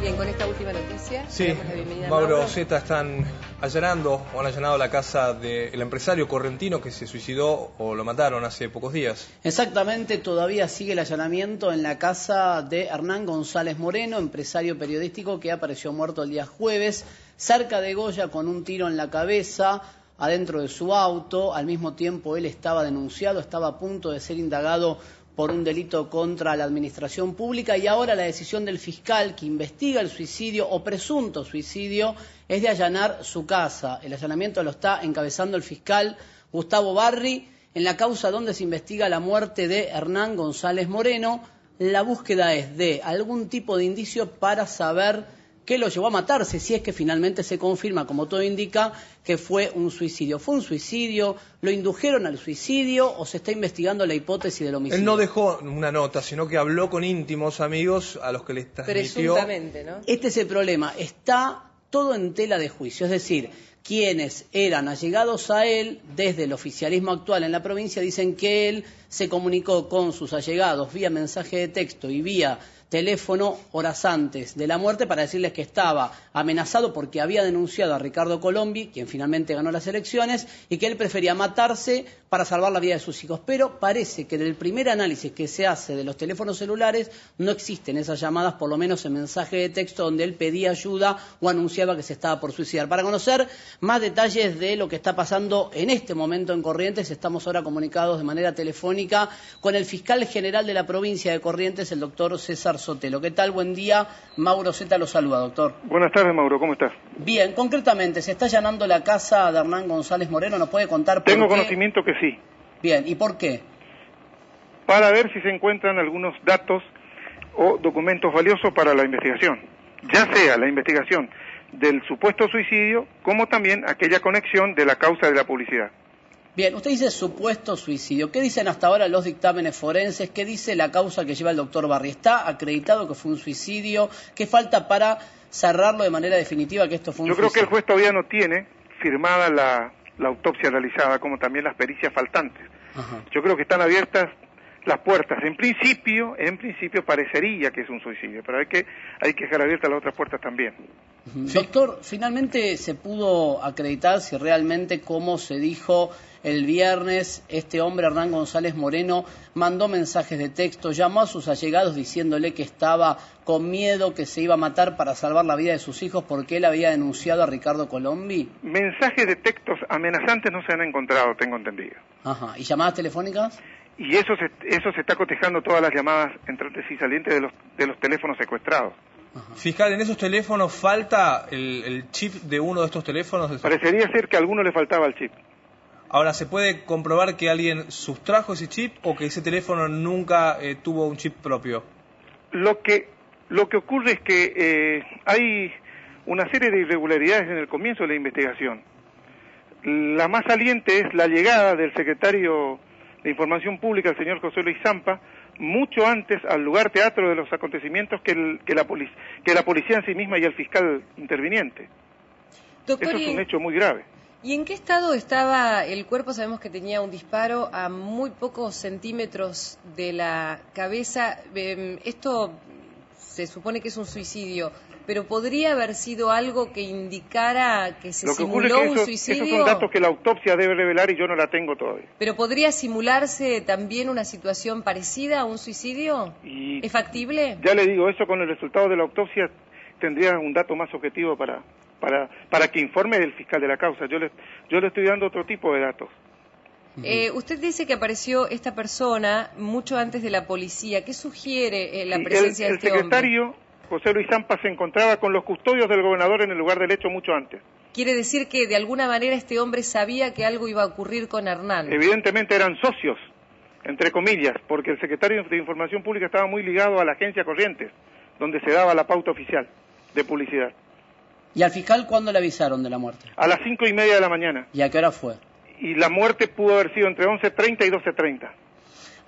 Bien, con esta última noticia, sí, damos la bienvenida a Mauro Zeta, están allanando o han allanado la casa del empresario correntino que se suicidó o lo mataron hace pocos días. Exactamente, todavía sigue el allanamiento en la casa de Hernán González Moreno, empresario periodístico que apareció muerto el día jueves, cerca de Goya con un tiro en la cabeza, adentro de su auto. Al mismo tiempo él estaba denunciado, estaba a punto de ser indagado por un delito contra la administración pública, y ahora la decisión del fiscal que investiga el suicidio o presunto suicidio es de allanar su casa. El allanamiento lo está encabezando el fiscal Gustavo Barri en la causa donde se investiga la muerte de Hernán González Moreno. La búsqueda es de algún tipo de indicio para saber qué lo llevó a matarse, si es que finalmente se confirma, como todo indica, que fue un suicidio. ¿Fue un suicidio? ¿Lo indujeron al suicidio o se está investigando la hipótesis del homicidio? Él no dejó una nota, sino que habló con íntimos amigos a los que les transmitió. Presuntamente, ¿no? Este es el problema. Está todo en tela de juicio, es decir, quienes eran allegados a él desde el oficialismo actual en la provincia dicen que él se comunicó con sus allegados vía mensaje de texto y vía teléfono horas antes de la muerte para decirles que estaba amenazado porque había denunciado a Ricardo Colombi, quien finalmente ganó las elecciones, y que él prefería matarse para salvar la vida de sus hijos. Pero parece que del primer análisis que se hace de los teléfonos celulares no existen esas llamadas, por lo menos en mensaje de texto, donde él pedía ayuda o anunciaba que se estaba por suicidar. Para conocer más detalles de lo que está pasando en este momento en Corrientes, estamos ahora comunicados de manera telefónica con el fiscal general de la provincia de Corrientes, el doctor César Sotelo. ¿Qué tal? Buen día. Mauro Zeta lo saluda, doctor. Buenas tardes, Mauro. ¿Cómo estás? Bien, concretamente, ¿se está allanando la casa de Hernán González Moreno? ¿Nos puede contar por qué? Tengo conocimiento que sí. Bien, ¿y por qué? Para ver si se encuentran algunos datos o documentos valiosos para la investigación. Ya sea la investigación del supuesto suicidio, como también aquella conexión de la causa de la publicidad. Bien, usted dice supuesto suicidio. ¿Qué dicen hasta ahora los dictámenes forenses? ¿Qué dice la causa que lleva el doctor Barri? ¿Está acreditado que fue un suicidio? ¿Qué falta para cerrarlo de manera definitiva que esto fue un suicidio? Yo creo que el juez todavía no tiene firmada la autopsia realizada, como también las pericias faltantes. Ajá. Yo creo que están abiertas las puertas. En principio parecería que es un suicidio, pero hay que dejar abiertas las otras puertas también. Sí. Doctor, finalmente se pudo acreditar si realmente, como se dijo el viernes, este hombre, Hernán González Moreno, mandó mensajes de texto, llamó a sus allegados diciéndole que estaba con miedo, que se iba a matar para salvar la vida de sus hijos porque él había denunciado a Ricardo Colombi. Mensajes de textos amenazantes no se han encontrado, tengo entendido. Ajá. ¿Y llamadas telefónicas? Y eso se está cotejando todas las llamadas entrantes y salientes de los teléfonos secuestrados. Ajá. Fiscal, ¿en esos teléfonos falta el chip de uno de estos teléfonos? Parecería ser que a alguno le faltaba el chip. Ahora, ¿se puede comprobar que alguien sustrajo ese chip o que ese teléfono nunca tuvo un chip propio? Lo que ocurre es que hay una serie de irregularidades en el comienzo de la investigación. La más saliente es la llegada del secretario de Información Pública, el señor José Luis Zampa, mucho antes al lugar teatro de los acontecimientos que la policía en sí misma y el fiscal interviniente. Doctor, eso es un hecho muy grave. ¿Y en qué estado estaba el cuerpo? Sabemos que tenía un disparo a muy pocos centímetros de la cabeza. Esto se supone que es un suicidio, pero ¿podría haber sido algo que indicara que se simuló un suicidio? Esos son datos que la autopsia debe revelar y yo no la tengo todavía. ¿Pero podría simularse también una situación parecida a un suicidio? ¿Es factible? Ya le digo, eso con el resultado de la autopsia tendría un dato más objetivo para que informe el fiscal de la causa. Yo le estoy dando otro tipo de datos. Usted dice que apareció esta persona mucho antes de la policía. ¿Qué sugiere la presencia de este hombre? El secretario José Luis Zampa se encontraba con los custodios del gobernador en el lugar del hecho mucho antes. ¿Quiere decir que de alguna manera este hombre sabía que algo iba a ocurrir con Hernán? Evidentemente eran socios, entre comillas, porque el secretario de Información Pública estaba muy ligado a la agencia Corrientes, donde se daba la pauta oficial de publicidad. ¿Y al fiscal cuándo le avisaron de la muerte? A las 5:30 de la mañana. ¿Y a qué hora fue? Y la muerte pudo haber sido entre 11:30 y 12:30.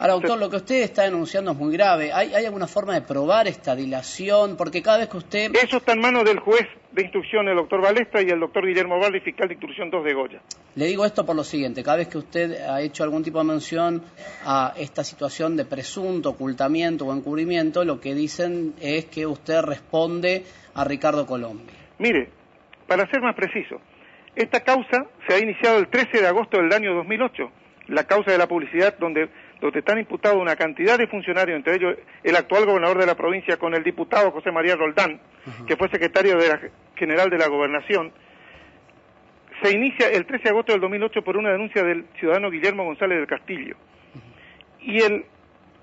Ahora, doctor, lo que usted está denunciando es muy grave. ¿Hay alguna forma de probar esta dilación? Porque cada vez que usted... Eso está en manos del juez de instrucción, el doctor Balestra, y el doctor Guillermo Barri, fiscal de instrucción 2 de Goya. Le digo esto por lo siguiente, cada vez que usted ha hecho algún tipo de mención a esta situación de presunto ocultamiento o encubrimiento, lo que dicen es que usted responde a Ricardo Colombi. Mire, para ser más preciso, esta causa se ha iniciado el 13 de agosto del año 2008, la causa de la publicidad donde están imputados una cantidad de funcionarios, entre ellos el actual gobernador de la provincia con el diputado José María Roldán, que fue secretario general de la Gobernación. Se inicia el 13 de agosto del 2008 por una denuncia del ciudadano Guillermo González del Castillo. Y el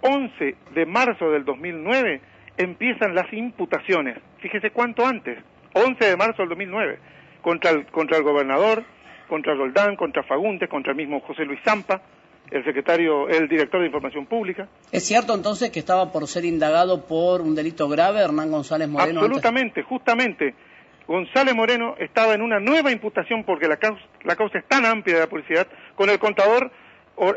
11 de marzo del 2009 empiezan las imputaciones. Fíjese cuánto antes, 11 de marzo del 2009, contra el gobernador, contra Roldán, contra Fagundes, contra el mismo José Luis Zampa, el director de Información Pública. ¿Es cierto entonces que estaba por ser indagado por un delito grave Hernán González Moreno? Absolutamente, justamente. González Moreno estaba en una nueva imputación porque la causa es tan amplia de la publicidad, con el contador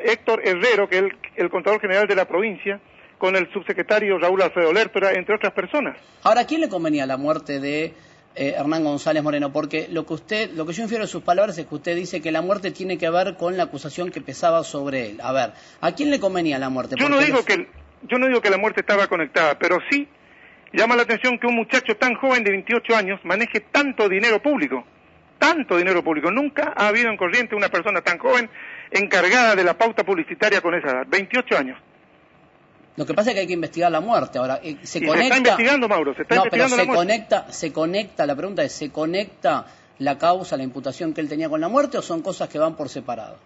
Héctor Herrero, que es el contador general de la provincia, con el subsecretario Raúl Alfredo Lertora, entre otras personas. Ahora, ¿a quién le convenía la muerte de Hernán González Moreno? Porque lo que yo infiero de sus palabras es que usted dice que la muerte tiene que ver con la acusación que pesaba sobre él. A ver, ¿a quién le convenía la muerte? Yo no digo que la muerte estaba conectada, pero sí llama la atención que un muchacho tan joven de 28 años maneje tanto dinero público. Nunca ha habido en Corrientes una persona tan joven encargada de la pauta publicitaria con esa edad, 28 años. Lo que pasa es que hay que investigar la muerte. Ahora, se está investigando, Mauro, se conecta, la pregunta es, ¿se conecta la causa, la imputación que él tenía con la muerte o son cosas que van por separado?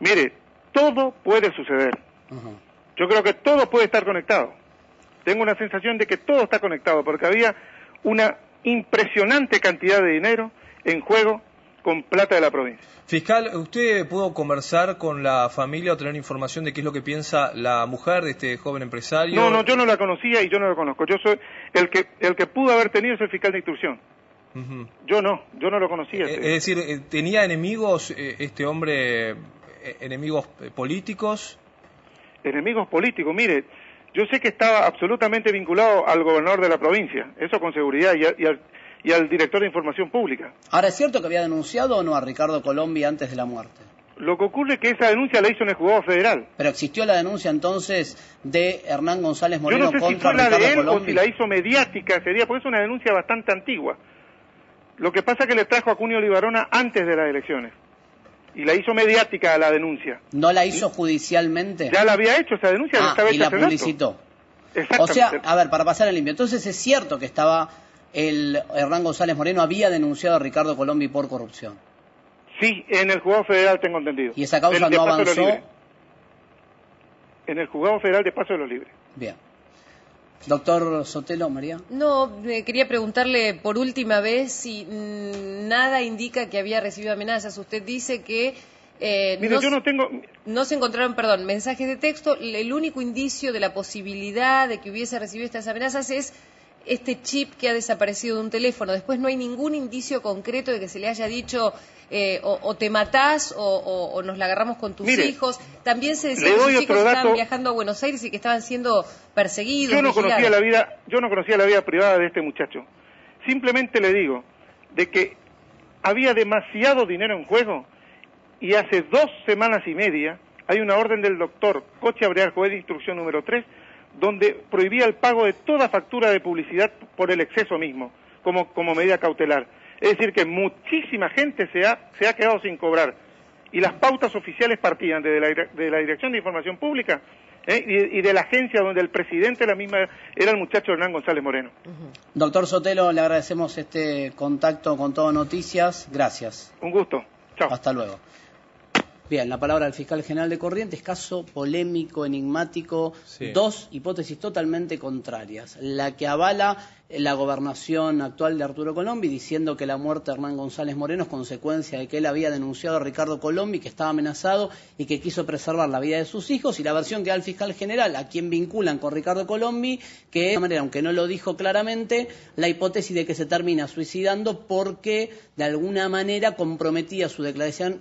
Mire, todo puede suceder. Yo creo que todo puede estar conectado. Tengo una sensación de que todo está conectado, porque había una impresionante cantidad de dinero en juego con plata de la provincia. Fiscal, ¿usted pudo conversar con la familia o tener información de qué es lo que piensa la mujer de este joven empresario? No, yo no la conocía y yo no la conozco. Yo soy el que pudo haber tenido es el fiscal de instrucción. Yo no lo conocía. Es decir, ¿tenía enemigos este hombre, enemigos políticos? Enemigos políticos, mire, yo sé que estaba absolutamente vinculado al gobernador de la provincia, eso con seguridad, y al director de Información Pública. Ahora, ¿es cierto que había denunciado o no a Ricardo Colombi antes de la muerte? Lo que ocurre es que esa denuncia la hizo en el juzgado federal. ¿Pero existió la denuncia entonces de Hernán González Moreno contra Ricardo Colombi? Yo no sé si fue la de él o si la hizo mediática, porque es una denuncia bastante antigua. Lo que pasa es que le trajo a Cunio Libarona antes de las elecciones. Y la hizo mediática a la denuncia. ¿No la hizo judicialmente? Ya la había hecho esa denuncia. Estaba y la publicitó. Exactamente. O sea, a ver, para pasar el limpio. Entonces es cierto que estaba Hernán González Moreno había denunciado a Ricardo Colombi por corrupción. Sí, en el juzgado federal tengo entendido. ¿Y esa causa no avanzó? En el juzgado federal de Paso de los Libres. Bien. Doctor Sotelo, María. No, quería preguntarle por última vez si nada indica que había recibido amenazas. Usted dice que mire, yo no tengo... No se encontraron, mensajes de texto. El único indicio de la posibilidad de que hubiese recibido estas amenazas es este chip que ha desaparecido de un teléfono. Después no hay ningún indicio concreto de que se le haya dicho o te matás o nos la agarramos con tus hijos. También se decía que sus hijos estaban viajando a Buenos Aires y que estaban siendo perseguidos. Yo no conocía la vida privada de este muchacho. Simplemente le digo de que había demasiado dinero en juego y hace 2 semanas y media hay una orden del doctor Coche Abreal, juez de instrucción número 3, donde prohibía el pago de toda factura de publicidad por el exceso mismo, como medida cautelar. Es decir, que muchísima gente se ha quedado sin cobrar. Y las pautas oficiales partían de la Dirección de Información Pública y de la agencia donde el presidente la misma era el muchacho Hernán González Moreno. Doctor Sotelo, le agradecemos este contacto con Todo Noticias. Gracias. Un gusto. Chao. Hasta luego. Bien, la palabra del fiscal general de Corrientes, caso polémico, enigmático, sí. 2 hipótesis totalmente contrarias. La que avala la gobernación actual de Arturo Colombi, diciendo que la muerte de Hernán González Moreno es consecuencia de que él había denunciado a Ricardo Colombi, que estaba amenazado y que quiso preservar la vida de sus hijos, y la versión que da el fiscal general, a quien vinculan con Ricardo Colombi, que de manera, aunque no lo dijo claramente, la hipótesis de que se termina suicidando porque de alguna manera comprometía su declaración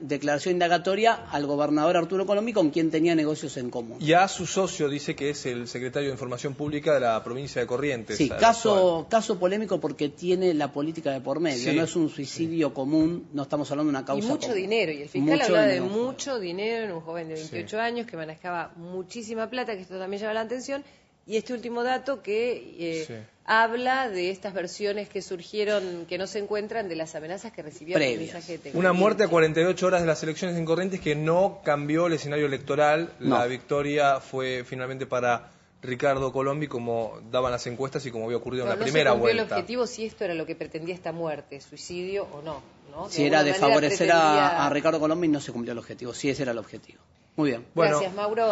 indagatoria al gobernador Arturo Colombi, con quien tenía negocios en común. Y a su socio dice que es el secretario de Información Pública de la provincia de Corrientes. Sí, caso polémico porque tiene la política de por medio, no es un suicidio común, no estamos hablando de una causa y mucho común. dinero, y el fiscal hablaba de mucho dinero en un joven de 28 años que manejaba muchísima plata, que esto también llama la atención. Y este último dato que habla de estas versiones que surgieron, que no se encuentran, de las amenazas que recibía por mensaje de texto. Una muerte a 48 horas de las elecciones en Corrientes que no cambió el escenario electoral. No. La victoria fue finalmente para Ricardo Colombi, como daban las encuestas y como había ocurrido en la primera vuelta. No se cumplió el objetivo, si esto era lo que pretendía esta muerte, suicidio o no. Si era de favorecer a Ricardo Colombi, no se cumplió el objetivo. Si ese era el objetivo. Muy bien. Gracias, Mauro.